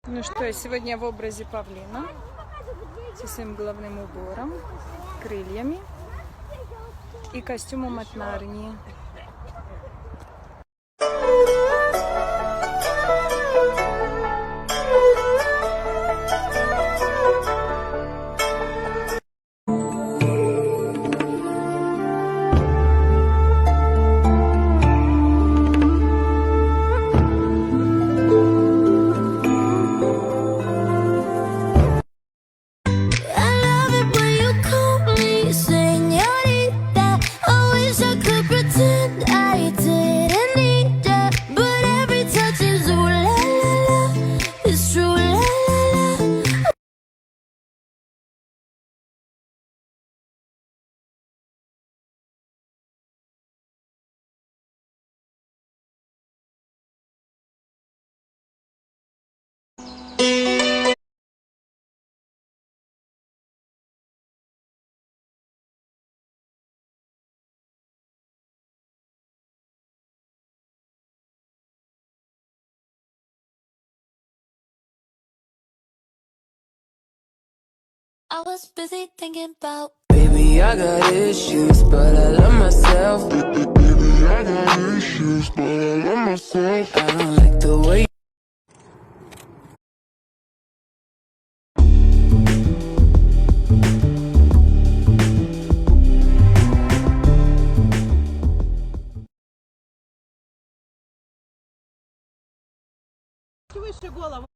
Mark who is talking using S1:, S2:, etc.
S1: Ну что, я сегодня в образе павлина со своим головным убором, крыльями и костюмом от Нарнии.
S2: I was busy thinking about baby, I got issues, but I love myself. Baby, I got issues, but I love myself. I don't like the way.
S3: Выше голову.